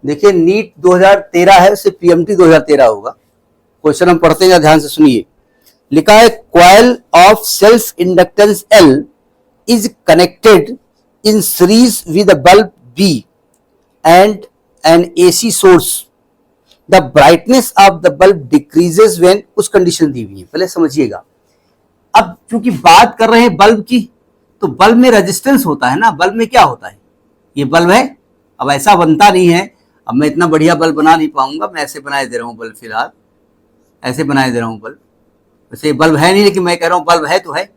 देखिए नीट 2013 है, उससे पीएमटी 2013 होगा। क्वेश्चन हम पढ़ते हैं, ध्यान से सुनिए। लिखा है coil of self inductance L is connected in series with bulb B and an AC source. The brightness of the bulb decreases when, कुछ कंडीशन दी हुई है, पहले समझिएगा। अब चूंकि बात कर रहे हैं बल्ब की, तो बल्ब में रेजिस्टेंस होता है ना, बल्ब में क्या होता है, ये बल्ब है। अब ऐसा बनता नहीं है, अब मैं इतना बढ़िया बल्ब बना नहीं पाऊंगा, मैं ऐसे बनाए दे रहा हूं बल्ब, फिलहाल ऐसे बनाए दे रहा हूं बल्ब। वैसे बल्ब है नहीं, लेकिन मैं कह रहा हूं बल्ब है तो है।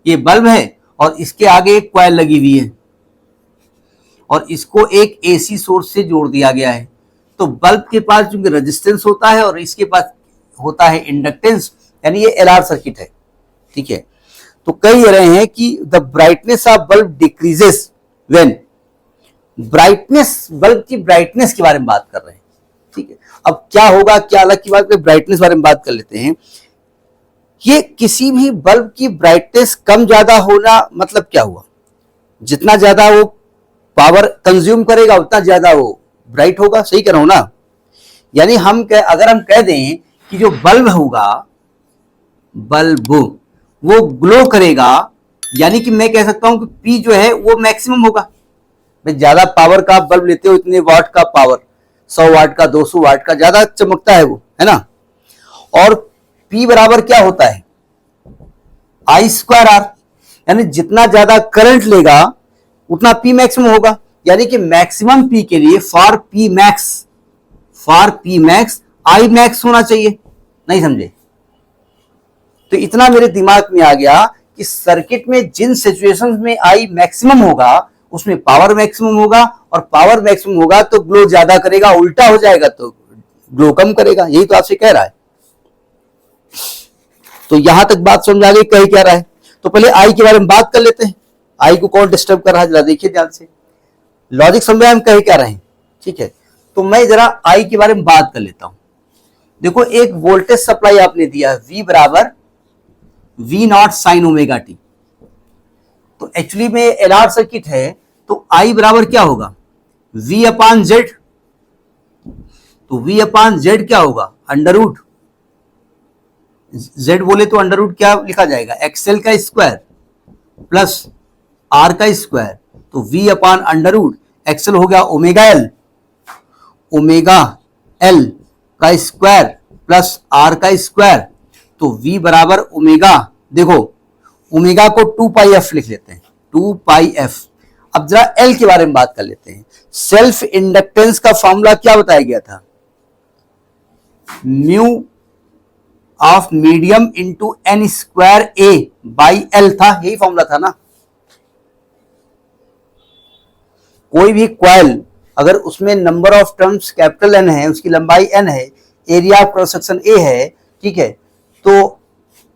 ये बल्ब है और इसके आगे एक कॉइल लगी हुई है और इसको एक एसी सोर्स से जोड़ दिया गया है। तो बल्ब के पास चूंकि रेजिस्टेंस होता है और इसके पास होता है इंडक्टेंस, यानी ये एलआर सर्किट है, ठीक है। तो कह रहे हैं कि the brightness of bulb decreases when, brightness, bulb की ब्राइटनेस के बारे में बात कर रहे हैं, ठीक है। अब क्या होगा, क्या अलग की बात, ब्राइटनेस बारे में बात कर लेते हैं। ये किसी भी बल्ब की ब्राइटनेस कम ज्यादा होना मतलब क्या हुआ, जितना ज्यादा वो पावर कंज्यूम करेगा उतना ज्यादा वो ब्राइट होगा, सही कह रहा हूं ना। यानी अगर हम कह दें कि जो बल्ब होगा, बल्ब वो ग्लो करेगा, यानी कि मैं कह सकता हूं कि पी जो है वो मैक्सिमम होगा। ज्यादा पावर का बल्ब लेते हो, इतने वाट का पावर, 100 वाट का, 200 वाट का, ज्यादा चमकता है वो, है ना। और P बराबर क्या होता है, I²R, यानी जितना ज्यादा करंट लेगा उतना P मैक्सिमम होगा। यानी कि मैक्सिमम P के लिए for P max I max होना चाहिए, नहीं समझे। तो इतना मेरे दिमाग में आ गया कि सर्किट में जिन सिचुएशंस में I मैक्सिमम होगा उसमें पावर मैक्सिमम होगा, और पावर मैक्सिमम होगा तो ग्लो ज्यादा करेगा, उल्टा हो जाएगा तो ग्लो कम करेगा। यही तो आपसे कह रहा है। तो यहां तक बात समझ आ गई, कह क्या रहा है। तो पहले आई के बारे में बात कर लेते हैं, आई को कौन डिस्टर्ब कर रहा है, जरा देखिए ध्यान से, लॉजिक समझ हम कह क्या रहे हैं, ठीक है। तो मैं जरा आई के बारे में बात कर लेता हूं। देखो एक वोल्टेज सप्लाई आपने दिया है, V बराबर V0 साइन ओमेगा टी। तो एक्चुअली में एलआर सर्किट है, तो आई बराबर क्या होगा, V अपान जेड। तो V अपान जेड क्या होगा, अंडर रूट, जेड बोले तो अंडर रूट क्या लिखा जाएगा, एक्सएल का स्क्वायर प्लस आर का स्क्वायर। तो V upon under root, XL हो गया ओमेगा एल का स्क्वायर प्लस आर का स्क्वायर। तो V बराबर ओमेगा, देखो ओमेगा को 2πf लिख लेते हैं, 2πf। अब जरा L के बारे में बात कर लेते हैं। सेल्फ इंडक्टेंस का फॉर्मूला क्या बताया गया था, mu of medium into N square A by L था, यही फॉर्मूला था ना। कोई भी कॉइल अगर उसमें number of terms capital N है, उसकी लंबाई एन है, area of cross section A है, ठीक है, तो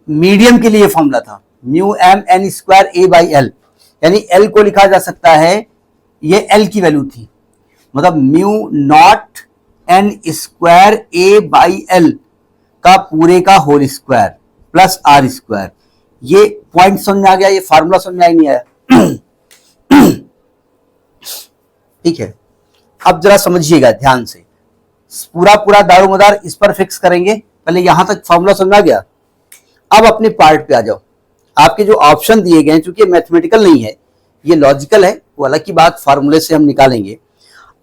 मीडियम के लिए फॉर्मूला था mu M N square A by L. यानी एल को लिखा जा सकता है, ये एल की वैल्यू थी, मतलब mu nought N square A by L का पूरे का whole square plus R square. ये पॉइंट समझ में आ गया, ये फार्मूला समझ में नहीं आया। ठीक है, अब जरा समझिएगा ध्यान से, पूरा दारोमदार इस पर फिक्स करेंगे। पहले यहां तक फार्मूला समझ आ गया। अब अपने पार्ट पे आ जाओ। आपके जो ऑप्शन दिए गए हैं, चूंकि मैथमेटिकल नहीं है, ये लॉजिकल है, वो अलग की बात, फार्मूले से हम निकालेंगे।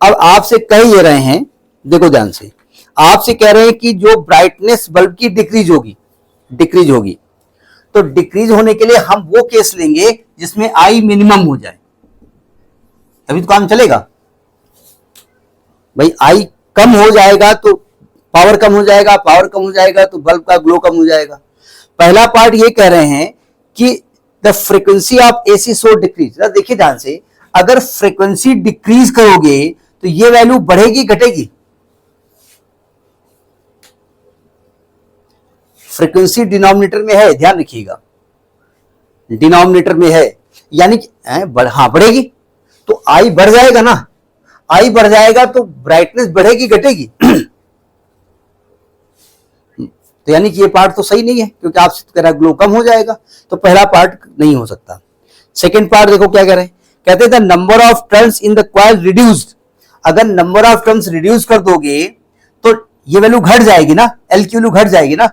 अब आपसे कह ये रहे हैं, देखो ध्यान से, आपसे कह रहे हैं कि जो ब्राइटनेस बल्ब की डिक्रीज होगी, तो डिक्रीज होने के लिए हम वो केस लेंगे जिसमें आई मिनिमम हो जाए, तभी तो काम चलेगा भाई। आई कम हो जाएगा तो पावर कम हो जाएगा, पावर कम हो जाएगा तो बल्ब का ग्लो कम हो जाएगा। पहला पार्ट ये कह रहे हैं कि the frequency of AC source decrease. देखिए ध्यान से, अगर फ्रीक्वेंसी डिक्रीज करोगे तो ये वैल्यू बढ़ेगी घटेगी, फ्रीक्वेंसी डिनोमिनेटर में है, ध्यान रखिएगा, डिनोमिनेटर में है, यानी कि हाँ बढ़ेगी, तो आई बढ़ जाएगा ना, आई बढ़ जाएगा तो ब्राइटनेस बढ़ेगी घटेगी। तो यानी कि ये पार्ट तो सही नहीं है, क्योंकि आपसे तो कह रहा है ग्लो कम हो जाएगा, तो पहला पार्ट नहीं हो सकता। सेकंड पार्ट देखो क्या कह रहे हैं, कहते हैं the number of turns in the coil reduced. अगर नंबर ऑफ टर्म्स रिड्यूस कर दोगे तो ये वैल्यू घट जाएगी ना, एल की वैल्यू घट जाएगी ना,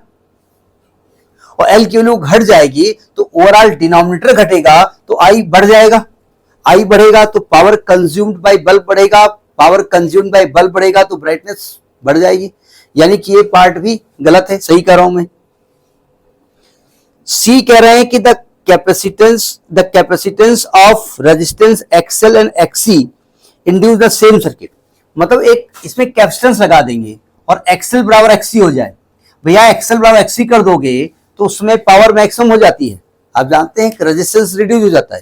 और एल की वैल्यू घट जाएगी तो ओवरऑल डिनोमिनेटर घटेगा तो आई बढ़ जाएगा, आई बढ़ेगा तो पावर कंज्यूम्ड बाय बल्ब बढ़ेगा, पावर कंज्यूम्ड बाय बल्ब बढ़ेगा तो ब्राइटनेस बढ़ जाएगी। यानी कि ये पार्ट भी गलत है, सही कह रहा हूं मैं। सी कह रहे हैं कि the capacitance of resistance XL and XC induce the same circuit. मतलब एक इसमें कैपेसिटेंस लगा देंगे और एक्सएल बराबर एक्सी हो जाए। भैया एक्सएल बराबर एक्सी कर दोगे तो उसमें पावर मैक्सिमम हो जाती है। आप जानते हैं कि रेजिस्टेंस रिड्यूस हो जाता है।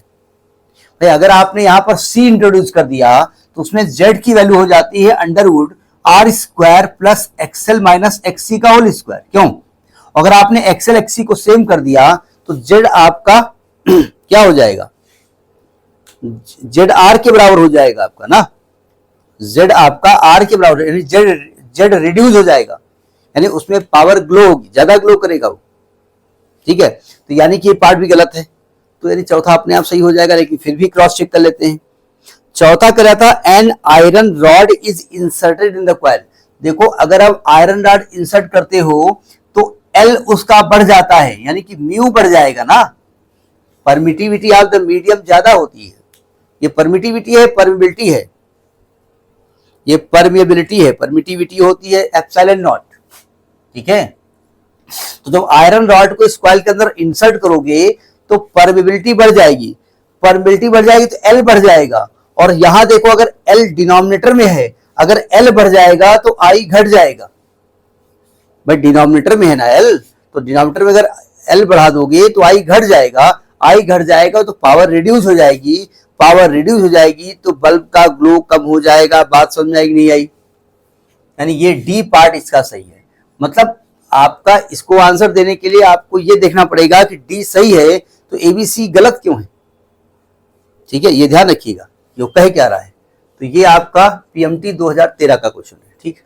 भाई अगर आपने यहां पर सी इंट्रोड्यूस कर दिया तो उसमें जेड की वैल्यू हो जाती है under root R square plus XL minus XC का होल स्क्वायर। क्यों? अगर आपने एक्सएल एक्सी को सेम कर दिया तो जेड आपका क्या हो जाएगा, जेड आर के बराबर हो जाएगा आपका ना, जेड आपका आर के बराबर, यानी जेड रिड्यूस हो जाएगा, यानी उसमें पावर ग्लो होगी, ज्यादा ग्लो करेगा वो। ठीक है, तो यानी कि ये पार्ट भी गलत है, तो यानी चौथा अपने आप सही हो जाएगा, लेकिन फिर भी क्रॉस चेक कर लेते हैं। चौथा कह रहा था an iron rod is inserted in the coil. देखो अगर आप आयरन रॉड इंसर्ट करते हो तो एल उसका बढ़ जाता है, यानी कि म्यू बढ़ जाएगा ना। परमिटिविटी ऑफ द मीडियम ज्यादा होती है, ये परमिटिविटी है, परमिबिलिटी है, ये परमिएबिलिटी है, परमिटिविटी होती है एप्सिलॉन नॉट। ठीक है, तो जब आयरन रॉड को इस कॉइल के अंदर इंसर्ट करोगे तो परमिबिलिटी बढ़ जाएगी, परमिबिलिटी बढ़ जाएगी तो एल बढ़ जाएगा। और यहां देखो अगर एल डिनोमिनेटर में है, अगर एल बढ़ जाएगा तो आई घट जाएगा। भाई डिनोमिनेटर में है ना एल, तो डिनोमिनेटर में अगर एल बढ़ा दोगे तो आई घट जाएगा, आई घट जाएगा तो पावर रिड्यूस हो जाएगी, पावर रिड्यूस हो जाएगी तो बल्ब का ग्लो कम हो जाएगा। बात समझ में आएगी नहीं आई? यानी ये डी पार्ट इसका सही है। मतलब आपका इसको आंसर देने के लिए आपको ये देखना पड़ेगा कि डी सही है तो एबीसी गलत क्यों है। ठीक है, ये ध्यान रखिएगा, जो कह क्या रहा है। तो ये आपका पीएमटी 2013 का क्वेश्चन है। ठीक है।